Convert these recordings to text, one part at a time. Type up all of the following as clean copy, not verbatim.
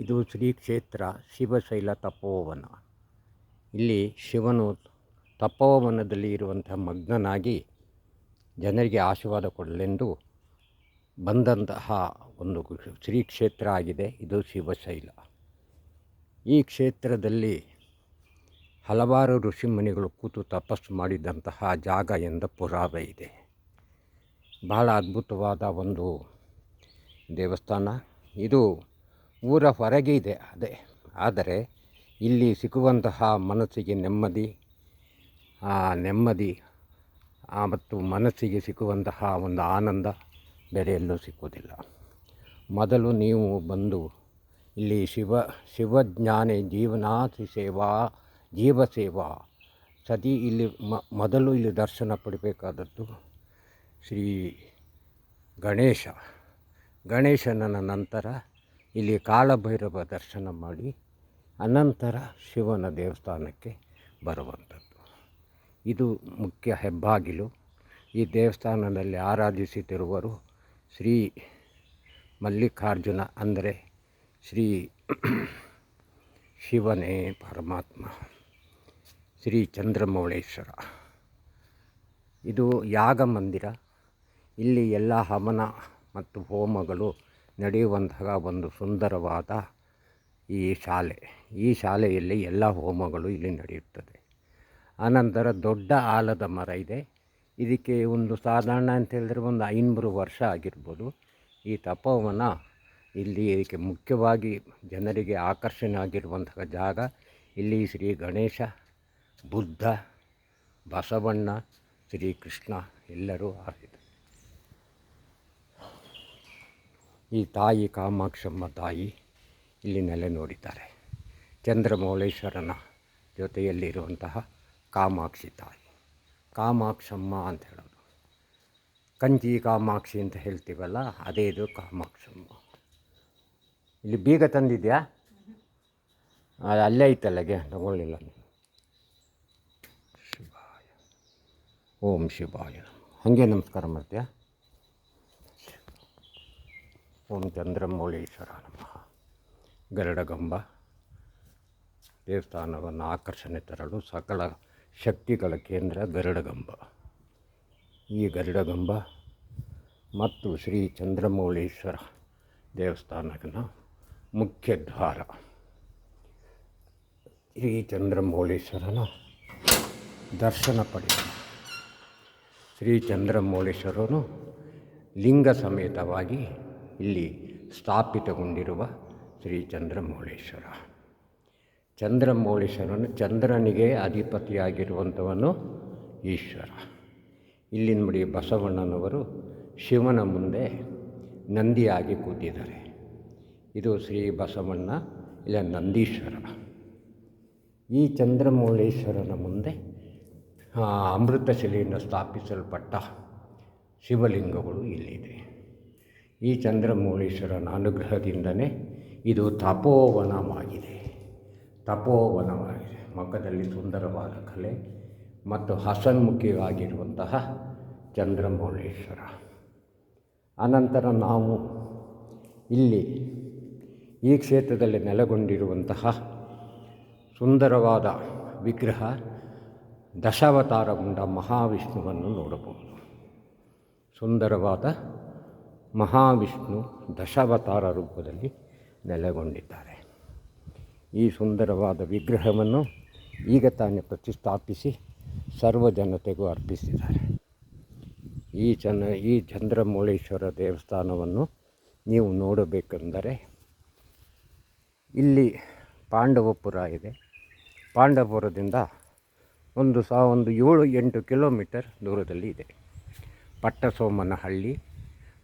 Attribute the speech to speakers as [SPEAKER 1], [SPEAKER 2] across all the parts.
[SPEAKER 1] ಇದು ಶ್ರೀ ಕ್ಷೇತ್ರ ಶಿವಶೈಲ ತಪೋವನ. ಇಲ್ಲಿ ಶಿವನು ತಪೋವನದಲ್ಲಿ ಇರುವಂತಹ ಮಗ್ನನಾಗಿ ಜನರಿಗೆ ಆಶೀರ್ವಾದ ಕೊಡಲೆಂದು ಬಂದಂತಹ ಒಂದು ಶ್ರೀ ಕ್ಷೇತ್ರ ಆಗಿದೆ ಇದು ಶಿವಶೈಲ. ಈ ಕ್ಷೇತ್ರದಲ್ಲಿ ಹಲವಾರು ಋಷಿಮುನಿಗಳು ಕೂತು ತಪಸ್ಸು ಮಾಡಿದಂತಹ ಜಾಗ ಎಂದ ಪುರಾವೆ ಇದೆ. ಬಹಳ ಅದ್ಭುತವಾದ ಒಂದು ದೇವಸ್ಥಾನ. ಇದು ಊರ ಹೊರಗೆ ಇದೆ ಆದರೆ ಇಲ್ಲಿ ಸಿಗುವಂತಹ ಮನಸ್ಸಿಗೆ ನೆಮ್ಮದಿ ಮತ್ತು ಮನಸ್ಸಿಗೆ ಸಿಗುವಂತಹ ಒಂದು ಆನಂದ ಬೇರೆ ಎಲ್ಲೂ ಸಿಕ್ಕುವುದಿಲ್ಲ. ಮೊದಲು ನೀವು ಬಂದು ಇಲ್ಲಿ ಶಿವಜ್ಞಾನಿ ಜೀವನಾಥಿ ಸೇವಾ ಜೀವಸೇವಾ ಸದಿ ಇಲ್ಲಿ ಮೊದಲು ಇಲ್ಲಿ ದರ್ಶನ ಪಡಿಬೇಕಾದದ್ದು ಶ್ರೀ ಗಣೇಶನ ನಂತರ ಇಲ್ಲಿ ಕಾಲಭೈರವ ದರ್ಶನ ಮಾಡಿ ಅನಂತರ ಶಿವನ ದೇವಸ್ಥಾನಕ್ಕೆ ಬರುವಂಥದ್ದು. ಇದು ಮುಖ್ಯ ಹೆಬ್ಬಾಗಿಲು. ಈ ದೇವಸ್ಥಾನದಲ್ಲಿ ಆರಾಧಿಸುತ್ತಿರುವರು ಶ್ರೀ ಮಲ್ಲಿಕಾರ್ಜುನ, ಅಂದರೆ ಶ್ರೀ ಶಿವನೇ ಪರಮಾತ್ಮ, ಶ್ರೀ ಚಂದ್ರಮೌಳೇಶ್ವರ. ಇದು ಯಾಗ ಮಂದಿರ. ಇಲ್ಲಿ ಎಲ್ಲ ಹವನ ಮತ್ತು ಹೋಮಗಳು ನಡೆಯುವಂತಹ ಒಂದು ಸುಂದರವಾದ ಈ ಶಾಲೆಯಲ್ಲಿ ಎಲ್ಲ ಹೋಮಗಳು ಇಲ್ಲಿ ನಡೆಯುತ್ತದೆ. ಆನಂತರ ದೊಡ್ಡ ಆಲದ ಮರ ಇದೆ. ಇದಕ್ಕೆ ಒಂದು ಸಾಧಾರಣ ಅಂತ ಹೇಳಿದ್ರೆ ಒಂದು 500 ವರ್ಷ ಆಗಿರ್ಬೋದು. ಈ ತಪೋವನ ಇಲ್ಲಿ ಇದಕ್ಕೆ ಮುಖ್ಯವಾಗಿ ಜನರಿಗೆ ಆಕರ್ಷಣೆ ಆಗಿರುವಂತಹ ಜಾಗ. ಇಲ್ಲಿ ಶ್ರೀ ಗಣೇಶ, ಬುದ್ಧ, ಬಸವಣ್ಣ, ಶ್ರೀಕೃಷ್ಣ ಎಲ್ಲರೂ ಆಗಿದೆ. ಈ ತಾಯಿ ಕಾಮಾಕ್ಷಮ್ಮ ತಾಯಿ ಇಲ್ಲಿ ನೆಲೆ ನೋಡಿದ್ದಾರೆ. ಚಂದ್ರಮೌಳೇಶ್ವರನ ಜೊತೆಯಲ್ಲಿರುವಂತಹ ಕಾಮಾಕ್ಷಿ ತಾಯಿ, ಕಾಮಾಕ್ಷಮ್ಮ ಅಂತ ಹೇಳೋದು. ಕಂಚಿ ಕಾಮಾಕ್ಷಿ ಅಂತ ಹೇಳ್ತೀವಲ್ಲ, ಅದೇ ಇದು ಕಾಮಾಕ್ಷಮ್ಮ. ಇಲ್ಲಿ ಬೀಗ ತಂದಿದ್ಯಾ? ಅಲ್ಲೇ ಐತಲ್ಲಗೆ ತಗೊಳ್ಳಿಲ್ಲ ನೀನು. ಶಿವಾಯ, ಓಂ ಶಿವಾಯ. ಹಾಗೆ ನಮಸ್ಕಾರ ಮಾಡ್ತೀಯಾ? ಓಂ ಚಂದ್ರಮೌಳೇಶ್ವರ ನಮಃ. ಗರುಡಗಂಬ ದೇವಸ್ಥಾನವನ್ನು ಆಕರ್ಷಣೆ ತರಲು ಸಕಲ ಶಕ್ತಿಗಳ ಕೇಂದ್ರ ಗರುಡಗಂಬ. ಈ ಗರುಡಗಂಬ ಮತ್ತು ಶ್ರೀ ಚಂದ್ರಮೌಳೇಶ್ವರ ದೇವಸ್ಥಾನದ ಮುಖ್ಯ ದ್ವಾರ. ಶ್ರೀ ಚಂದ್ರಮೌಳೇಶ್ವರನ ದರ್ಶನ ಪಡೆದ ಶ್ರೀ ಚಂದ್ರಮೌಳೇಶ್ವರನು ಲಿಂಗ ಸಮೇತವಾಗಿ ಇಲ್ಲಿ ಸ್ಥಾಪಿತಗೊಂಡಿರುವ ಶ್ರೀ ಚಂದ್ರಮೌಳೇಶ್ವರ. ಚಂದ್ರಮೌಳೇಶ್ವರನು ಚಂದ್ರನಿಗೆ ಅಧಿಪತಿಯಾಗಿರುವಂಥವನು ಈಶ್ವರ. ಇಲ್ಲಿ ನೋಡಿ, ಬಸವಣ್ಣನವರು ಶಿವನ ಮುಂದೆ ನಂದಿಯಾಗಿ ಕೂತಿದ್ದಾರೆ. ಇದು ಶ್ರೀ ಬಸವಣ್ಣ, ಇಲ್ಲ ನಂದೀಶ್ವರ. ಈ ಚಂದ್ರಮೌಳೇಶ್ವರನ ಮುಂದೆ ಅಮೃತಶಿಲೆಯಿಂದ ಸ್ಥಾಪಿಸಲ್ಪಟ್ಟ ಶಿವಲಿಂಗಗಳು ಇಲ್ಲಿದೆ. ಈ ಚಂದ್ರಮೌಳೇಶ್ವರನ ಅನುಗ್ರಹದಿಂದಲೇ ಇದು ತಪೋವನವಾಗಿದೆ. ಮುಖದಲ್ಲಿ ಸುಂದರವಾದ ಕಲೆ ಮತ್ತು ಹಸನ್ಮುಖಿಯಾಗಿರುವಂತಹ ಚಂದ್ರಮೌಳೇಶ್ವರ. ಅನಂತರ ನಾವು ಇಲ್ಲಿ ಈ ಕ್ಷೇತ್ರದಲ್ಲಿ ನೆಲೆಗೊಂಡಿರುವಂತಹ ಸುಂದರವಾದ ವಿಗ್ರಹ ದಶಾವತಾರಗೊಂಡ ಮಹಾವಿಷ್ಣುವನ್ನು ನೋಡಬಹುದು. ಸುಂದರವಾದ ಮಹಾವಿಷ್ಣು ದಶಾವತಾರ ರೂಪದಲ್ಲಿ ನೆಲೆಗೊಂಡಿದ್ದಾರೆ. ಈ ಸುಂದರವಾದ ವಿಗ್ರಹವನ್ನು ಈಗ ತಾನೇ ಪ್ರತಿಷ್ಠಾಪಿಸಿ ಸರ್ವ ಜನತೆಗೂ ಅರ್ಪಿಸಿದ್ದಾರೆ. ಈ ಚಂದ್ರಮೌಳೇಶ್ವರ ದೇವಸ್ಥಾನವನ್ನು ನೀವು ನೋಡಬೇಕೆಂದರೆ ಇಲ್ಲಿ ಪಾಂಡವಪುರ ಇದೆ. ಪಾಂಡವಪುರದಿಂದ ಒಂದು 7-8 ಕಿಲೋಮೀಟರ್ ದೂರದಲ್ಲಿ ಇದೆ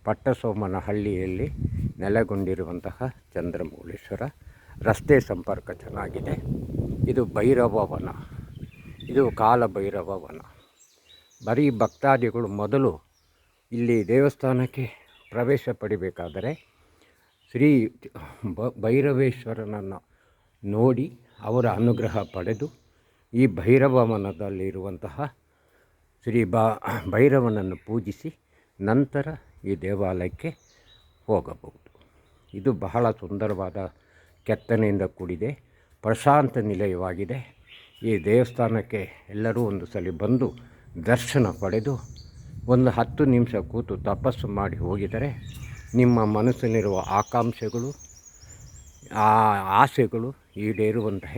[SPEAKER 1] ಪಟ್ಟಸೋಮನಹಳ್ಳಿಯಲ್ಲಿ ನೆಲೆಗೊಂಡಿರುವಂತಹ ಚಂದ್ರಮೌಳೇಶ್ವರ. ರಸ್ತೆ ಸಂಪರ್ಕ ಚೆನ್ನಾಗಿದೆ. ಇದು ಭೈರವವನ, ಇದು ಕಾಲಭೈರವವನ. ಬರೀ ಭಕ್ತಾದಿಗಳು ಮೊದಲು ಇಲ್ಲಿ ದೇವಸ್ಥಾನಕ್ಕೆ ಪ್ರವೇಶ ಪಡಿಬೇಕಾದರೆ ಶ್ರೀ ಭೈರವೇಶ್ವರನನ್ನು ನೋಡಿ ಅವರ ಅನುಗ್ರಹ ಪಡೆದು ಈ ಭೈರವವನದಲ್ಲಿರುವಂತಹ ಶ್ರೀ ಭೈರವನನ್ನು ಪೂಜಿಸಿ ನಂತರ ಈ ದೇವಾಲಯಕ್ಕೆ ಹೋಗಬಹುದು. ಇದು ಬಹಳ ಸುಂದರವಾದ ಕೆತ್ತನೆಯಿಂದ ಕೂಡಿದೆ, ಪ್ರಶಾಂತ ನಿಲಯವಾಗಿದೆ. ಈ ದೇವಸ್ಥಾನಕ್ಕೆ ಎಲ್ಲರೂ ಒಂದು ಸಲ ಬಂದು ದರ್ಶನ ಪಡೆದು ಒಂದು 10 ನಿಮಿಷ ಕೂತು ತಪಸ್ಸು ಮಾಡಿ ಹೋಗಿದರೆ ನಿಮ್ಮ ಮನಸ್ಸಿನಲ್ಲಿರುವ ಆಕಾಂಕ್ಷೆಗಳು, ಆಸೆಗಳು ಈಡೇರುವಂತಹ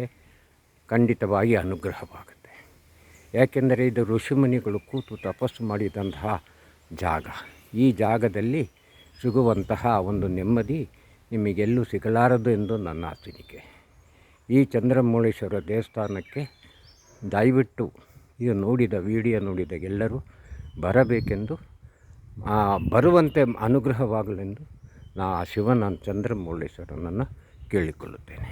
[SPEAKER 1] ಖಂಡಿತವಾಗಿ ಅನುಗ್ರಹವಾಗುತ್ತೆ. ಯಾಕೆಂದರೆ ಇದು ಋಷಿಮುನಿಗಳು ಕೂತು ತಪಸ್ಸು ಮಾಡಿದಂತಹ ಜಾಗ. ಈ ಜಾಗದಲ್ಲಿ ಸಿಗುವಂತಹ ಒಂದು ನೆಮ್ಮದಿ ನಿಮಗೆಲ್ಲೂ ಸಿಗಲಾರದು ಎಂದು ನನ್ನ ಅನಿಸಿಕೆ. ಈ ಚಂದ್ರಮೌಳೇಶ್ವರ ದೇವಸ್ಥಾನಕ್ಕೆ ದಯವಿಟ್ಟು ಇದು ವಿಡಿಯೋ ನೋಡಿದ ಎಲ್ಲರೂ ಬರಬೇಕೆಂದು, ಬರುವಂತೆ ಅನುಗ್ರಹವಾಗಲೆಂದು ನಾ ಶಿವನ ಚಂದ್ರಮೌಳೇಶ್ವರನನ್ನು ಕೇಳಿಕೊಳ್ಳುತ್ತೇನೆ.